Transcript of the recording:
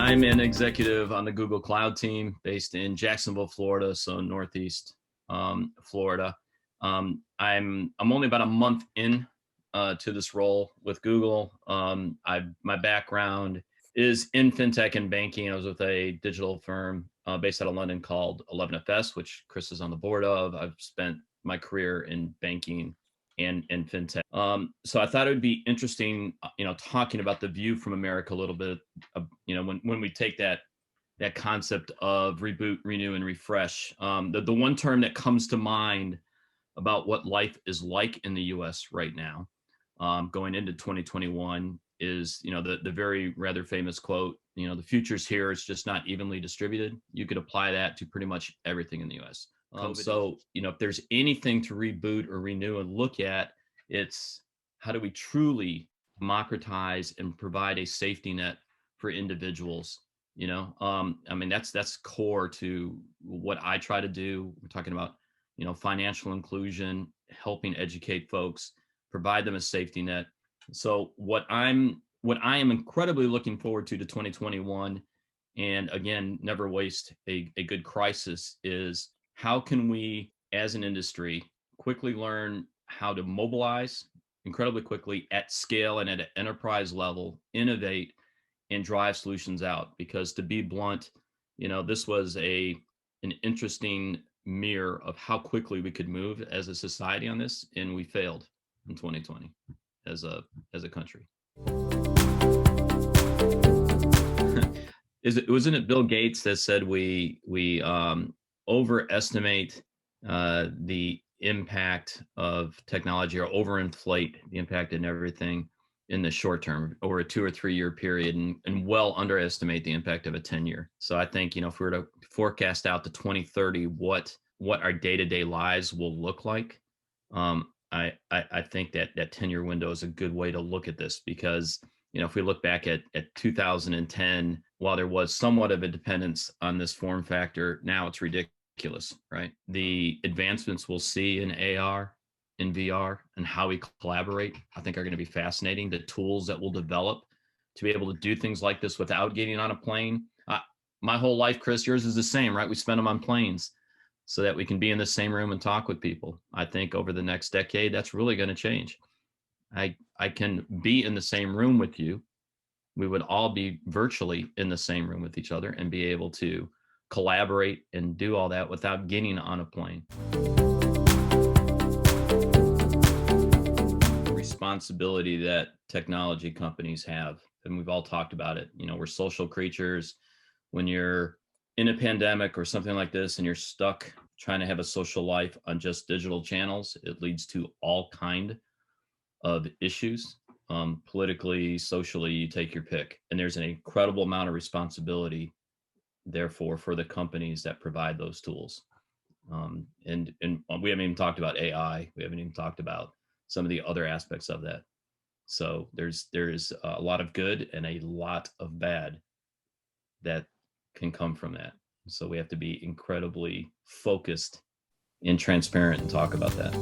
I'm an executive on the Google Cloud team based in Jacksonville, Florida, so Northeast Florida. I'm only about a month in to this role with Google. My background is in fintech and banking. I was with a digital firm based out of London called 11FS, which Chris is on the board of. I've spent my career in banking and fintech. So I thought it would be interesting, talking about the view from America a little bit. When we take that concept of reboot, renew, and refresh, the one term that comes to mind about what life is like in the U.S. right now, going into 2021, is the very rather famous quote. The future's here; it's just not evenly distributed. You could apply that to pretty much everything in the U.S. So, if there's anything to reboot or renew and look at, it's how do we truly democratize and provide a safety net for individuals? That's core to what I try to do. We're talking about, financial inclusion, helping educate folks, provide them a safety net. So what I am incredibly looking forward to 2021, and again, never waste a good crisis, is how can we, as an industry, quickly learn how to mobilize incredibly quickly at scale and at an enterprise level, innovate, and drive solutions out. Because to be blunt, this was an interesting mirror of how quickly we could move as a society on this, and we failed in 2020 as a country. Wasn't it Bill Gates that said we overestimate the impact of technology, or overinflate the impact in everything in the short term over a 2 or 3 year period, and well underestimate the impact of a 10-year. So I think, if we were to forecast out to 2030 what our day-to-day lives will look like, I think that 10-year window is a good way to look at this. Because if we look back at 2010, while there was somewhat of a dependence on this form factor, now it's ridiculous, right? The advancements we'll see in AR, in VR, and how we collaborate, I think, are going to be fascinating. The tools that we'll develop to be able to do things like this without getting on a plane. My whole life, Chris, yours is the same, right? We spend them on planes so that we can be in the same room and talk with people. I think over the next decade, that's really going to change. I can be in the same room with you. We would all be virtually in the same room with each other and be able to collaborate and do all that without getting on a plane. Responsibility that technology companies have, and we've all talked about it. We're social creatures. When you're in a pandemic or something like this and you're stuck trying to have a social life on just digital channels, it leads to all kind of issues, politically, socially, you take your pick. And there's an incredible amount of responsibility, therefore, for the companies that provide those tools. And we haven't even talked about AI. We haven't even talked about some of the other aspects of that. So there's a lot of good and a lot of bad that can come from that. So we have to be incredibly focused and transparent and talk about that.